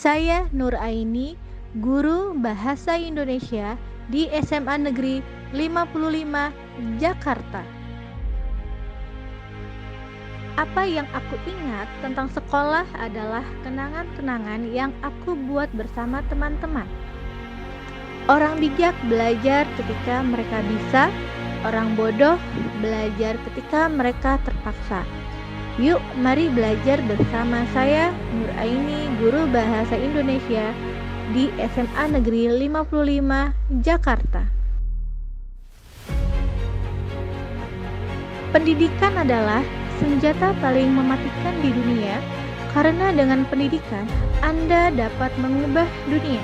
Saya Nur Aini, guru Bahasa Indonesia di SMA Negeri 55 Jakarta. Apa yang aku ingat tentang sekolah adalah kenangan-kenangan yang aku buat bersama teman-teman. Orang bijak belajar ketika mereka bisa, orang bodoh belajar ketika mereka terpaksa. Yuk, mari belajar bersama saya, Nur Aini, guru Bahasa Indonesia di SMA Negeri 55 Jakarta. Pendidikan adalah senjata paling mematikan di dunia, karena dengan pendidikan Anda dapat mengubah dunia.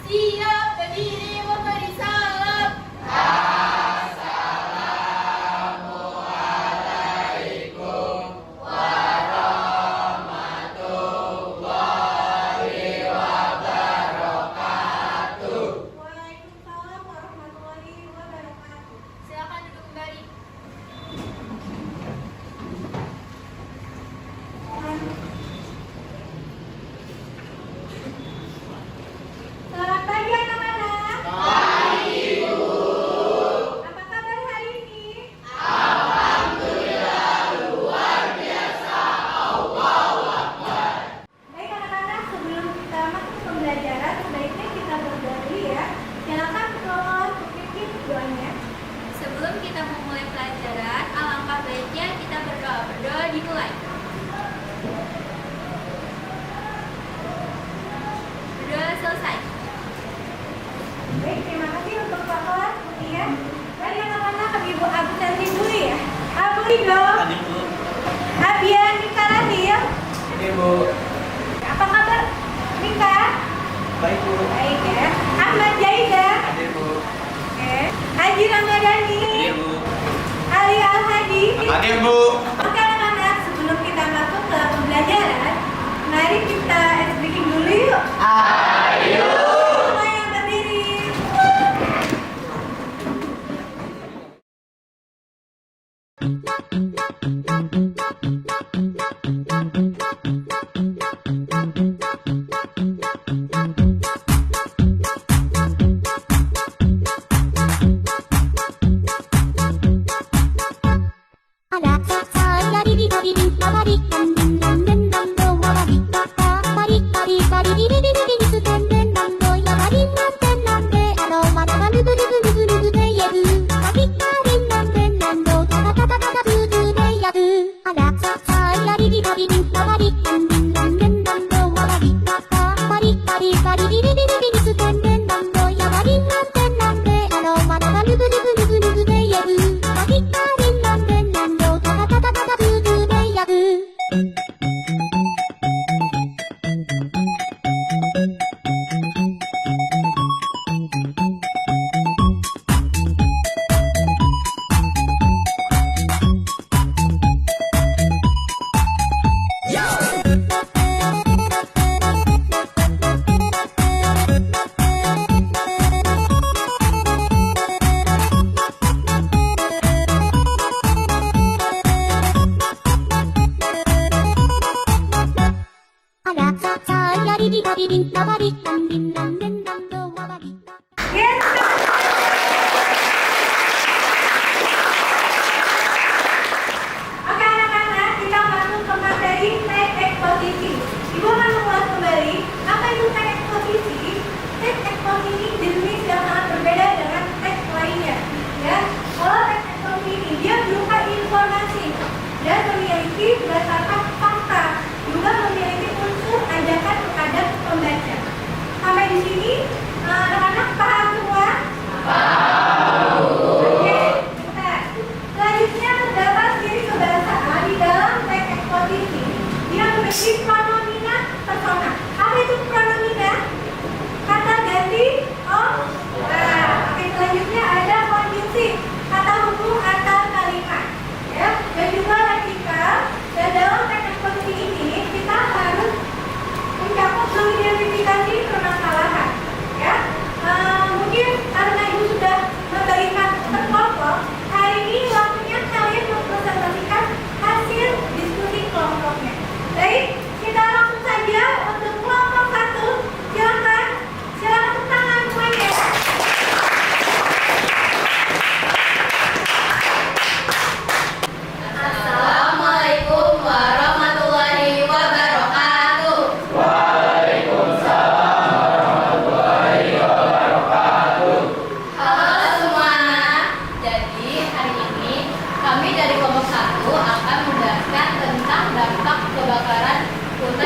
Siap berdiri memberi salam. Assalamualaikum warahmatullahi wabarakatuh. Waalaikumsalam warahmatullahi wabarakatuh. Silakan duduk kembali. Selamat pagi anak-anak. Pagi, Bu. Apa kabar hari ini? Alhamdulillah luar biasa. Allahu Akbar. Baik anak-anak, sebelum kita masuk pembelajaran, sebaiknya kita berdoa dulu ya. Silakan keluar pimpin doanya. Sebelum kita memulai pelajaran, alangkah baiknya kita berdoa. Berdoa dimulai. Berdoa selesai. Baik, terima kasih untuk Pak Kelas, ya. Mari anak-anak ke Ibu absensi dulu ya. Abu Rido, Abian Nika Rahil. Ini Bu. Apa kabar Nika? Baik Bu. Baik ya. Ahmad Jaida. Hadir Bu. Oke. Haji Ramadhani. Hadir Bu. Ali Al-Hadi. Hadir Bu. Oke anak-anak, sebelum kita masuk ke pembelajaran, mari kita ice breaking dulu yuk. Ayo. Semua yang berdiri. Yes. Oke anak-anak, kita masuk ke materi teks eksposisi. Ibu akan mengulas kembali apa itu teks eksposisi. Teks eksposisi jenis yang sangat berbeda dengan teks lainnya. Ya, kalau teks eksposisi dia berupa informasi dan memiliki berdasarkan fakta, juga memiliki unsur ajakan kepada pembaca. Sampai di sini anak-anak paham semua? Oke, bentar. Selanjutnya terdapat ciri kebahasaan di dalam teks eksposisi. Dia memiliki pronomina persona. Apa itu pronomina? Kata ganti oh. Oke, selanjutnya ada konjungsi, kata hubung atau kalimat. Ya, dan juga leksikal. Dan dalam teks eksposisi ini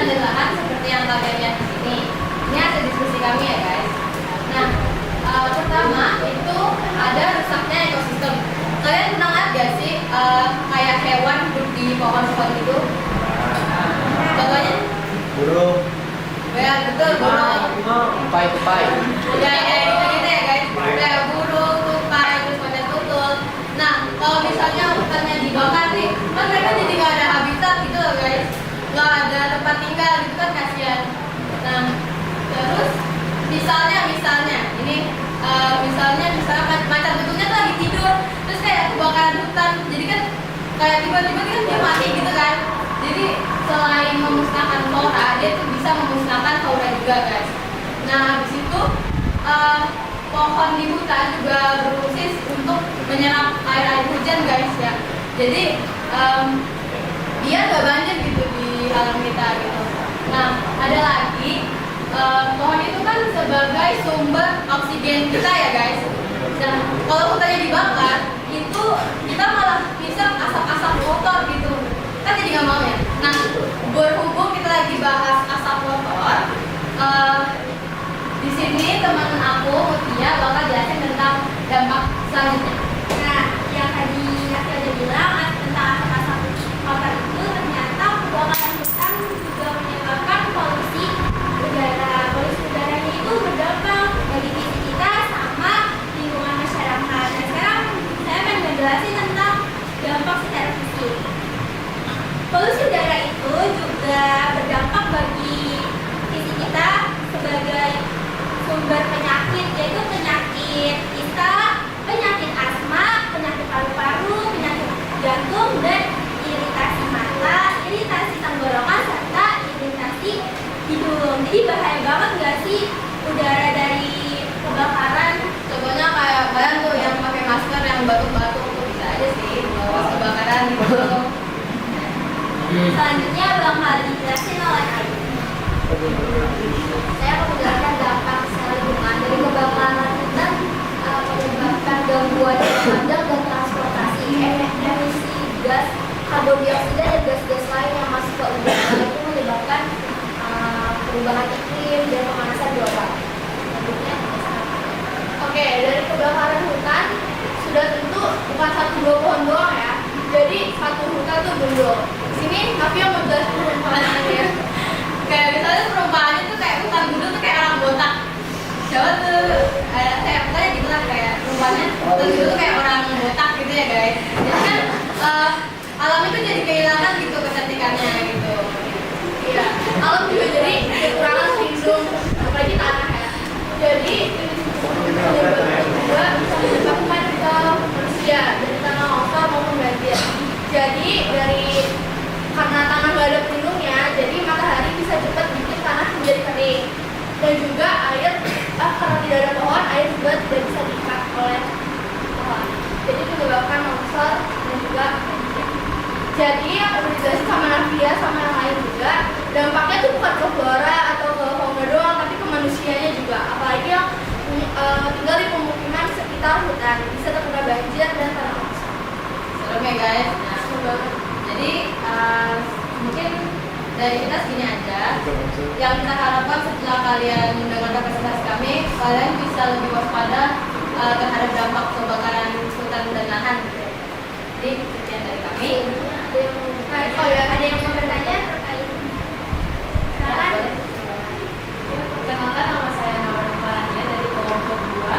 dan lahan seperti yang kalian lihat di sini. Ini hasil diskusi kami ya guys. Nah, pertama itu ada rusaknya ekosistem. Kalian pernah lihat gak sih kayak hewan hidup di pohon-pohon itu? Contohnya? Burung. Ya betul, burung. Tupai. Ya gitu ya guys. Kayak burung, tupai, terus macan tutul. Nah, kalau misalnya hutannya dibakar nih, kan mereka jadi nggak ada habitat gitu loh guys, nggak ada tempat tinggal gitu kan, kasihan. Nah, terus misalnya ini misalkan macan tutulnya tuh lagi tidur, terus kayak kebakaran hutan, jadi kan kayak tiba-tiba kan dia mati gitu kan. Jadi selain memusnahkan flora, dia tuh bisa memusnahkan fauna juga guys. Nah, habis itu pohon di hutan juga berfungsi untuk menyerap air hujan guys ya. Jadi dia nggak banjir gitu di alam kita gitu. Nah, ada lagi pohon itu kan sebagai sumber oksigen kita ya guys. Dan kalau hutannya dibakar, itu kita malah bisa asap-asap kotor gitu. Kan jadi nggak mau ya. Nah, berhubung kita lagi bahas asap kotor, di sini teman aku Mutia bakal jelasin tentang dampak selanjutnya. Nah, yang tadi aku udah bilang tentang asap kotor itu ternyata kebakaran hutan juga menyebabkan polusi udara. Polusi udaranya itu berdampak bagi diri kita sama lingkungan masyarakat. Dan sekarang saya akan menjelaskan tentang dampak secara fisik. Polusi udara itu juga berdampak bagi diri kita sebagai sumber penyakit, yaitu penyakit ispa, penyakit asma, penyakit paru-paru, penyakit jantung, dan iritasi mata, iritasi tenggorokan, serta iritasi hidung. Jadi bahaya banget nggak sih udara dari kebakaran? Contohnya kayak kalian tuh yang pakai masker yang batuk-batuk tuh bisa aja sih pas kebakaran gitu. Selanjutnya bakal dijelasin oleh Ayu. Saya akan menjelaskan dampak secara lingkungan dari kebakaran hutan menyebabkan gangguan terhadap dan transportasi emisi gas karbon dioksida dan gas-gas lain yang masuk ke udara, itu menyebabkan perubahan iklim dan pemanasan global. Selanjutnya, Oke, dari kebakaran hutan sudah tentu bukan 1-2 pohon doang ya. Jadi satu hutan tuh gundul. Di sini Nafia mau jelas perumpamaannya. Kayak misalnya perumpamannya tuh kayak hutan gundul tuh kayak orang botak. Coba tuh kayak pokoknya gitu lah, kayak perumpamannya hutan gundul tuh kayak orang botak gitu ya guys. Jadi kan alam itu jadi kehilangan gitu kecantikannya gitu. Iya, alam juga jadi kekurangan lindung, apalagi tanah ya. Jadi juga bisa menyebabkan ke manusia dari tanah longsor maupun banjir. Jadi karena tanah nggak ada pelindungnya, jadi matahari bisa cepat bikin tanah menjadi kering. Dan juga air, karena tidak ada pohon, air juga tidak bisa diikat oleh pohon. Jadi menyebabkan longsor dan juga banjir. Jadi yang udah dijelasin sama Nafia sama yang lain juga, dampaknya tuh bukan ke flora atau ke fauna doang, tapi ke manusianya juga. Apalagi yang tinggal di pemukiman sekitar hutan bisa terkena banjir dan tanah longsor. Serem ya guys. Nah, jadi mungkin dari kita segini aja. Yang kita harapkan setelah kalian mendengarkan presentasi kami, kalian bisa lebih waspada terhadap dampak kebakaran hutan dan lahan. Jadi sekian dari kami. Ada yang mau bertanya terkait? Silakan. Perkenalkan, nama saya Nawar Farahnya dari kelompok 2.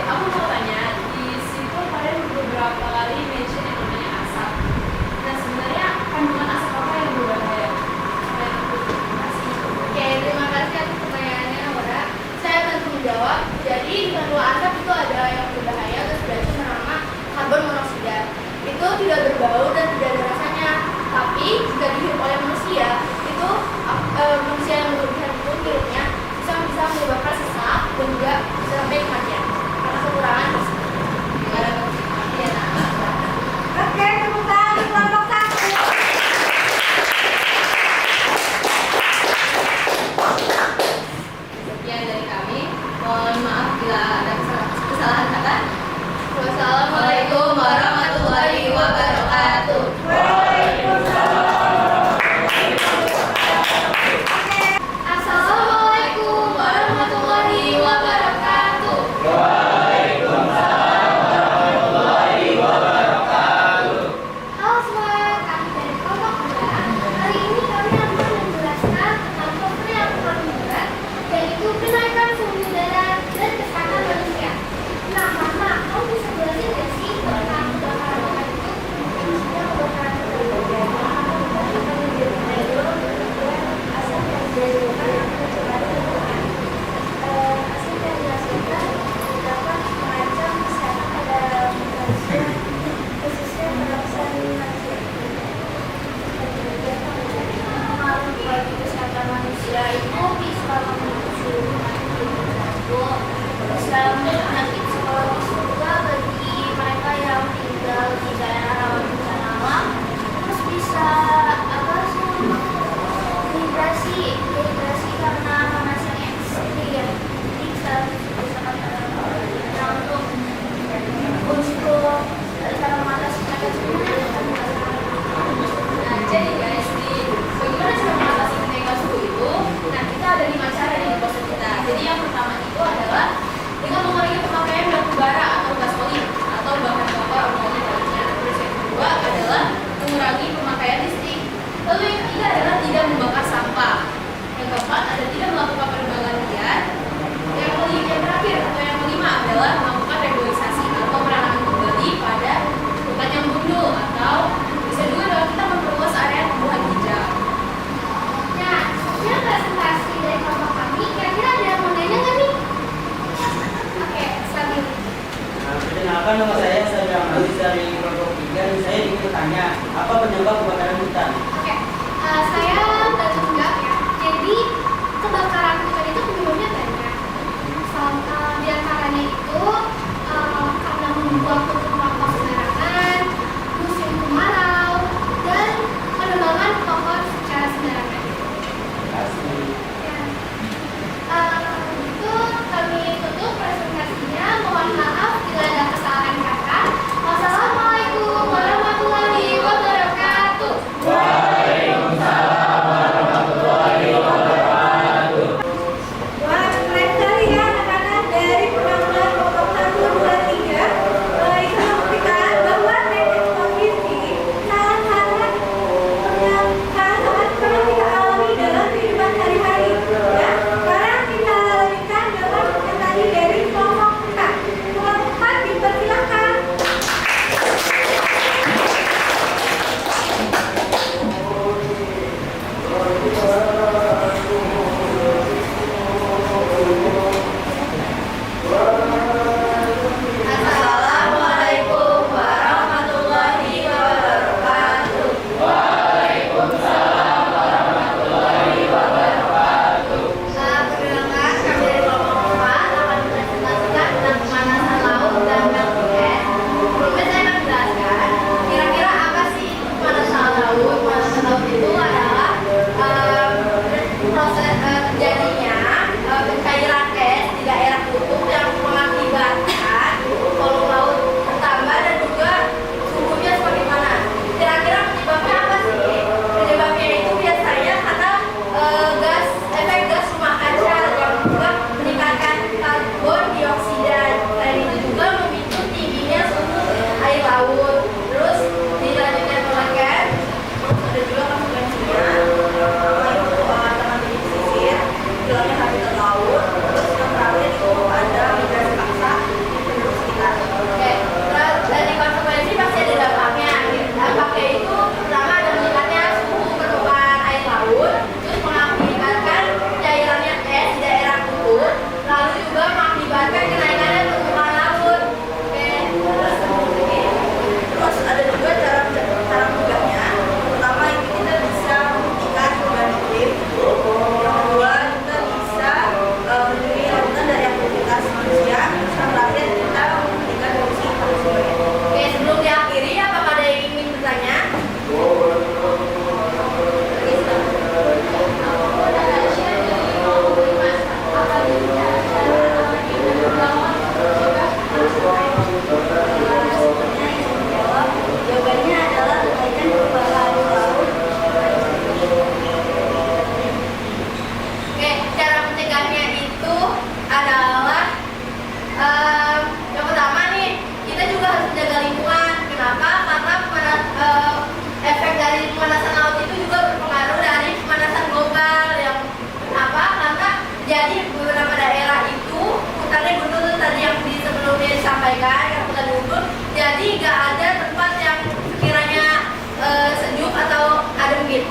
Aku mau tanya, di situ kalian beberapa kali mention yang namanya asap. Nah, sebenarnya kandungan asap apa yang berbahaya? Oke, terima kasih atas pertanyaannya, Nora. Saya bantu menjawab. Jadi di kandungan asap itu ada yang berbahaya, gas beracun bernama karbon monoksida. Itu tidak berbau dan tidak ada rasanya. Tapi jika dihirup oleh manusia, itu manusia yang berlebihan itu hirupnya bisa menyebabkan sesak dan juga bisa sampai kematian karena kekurangan oksigen. Oke, tepuk tangan di kelompok 1. Sekian dari kami. Mohon maaf bila ada kesalahan kata. Wassalamualaikum warahmatullahi wabarakatuh. Waalaikumsalam.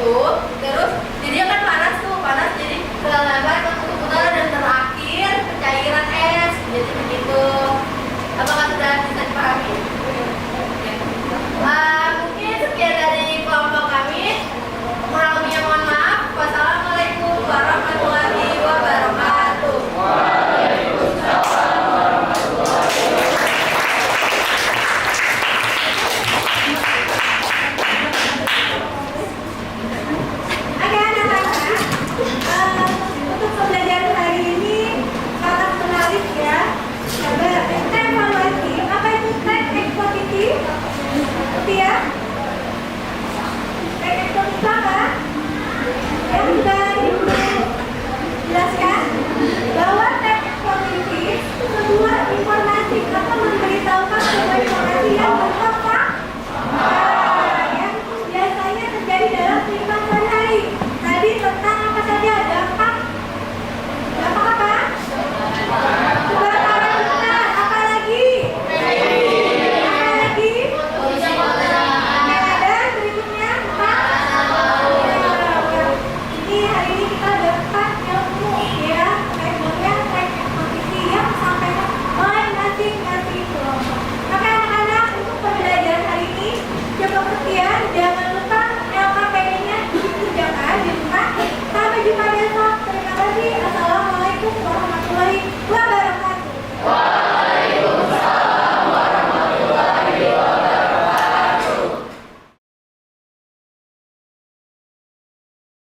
itu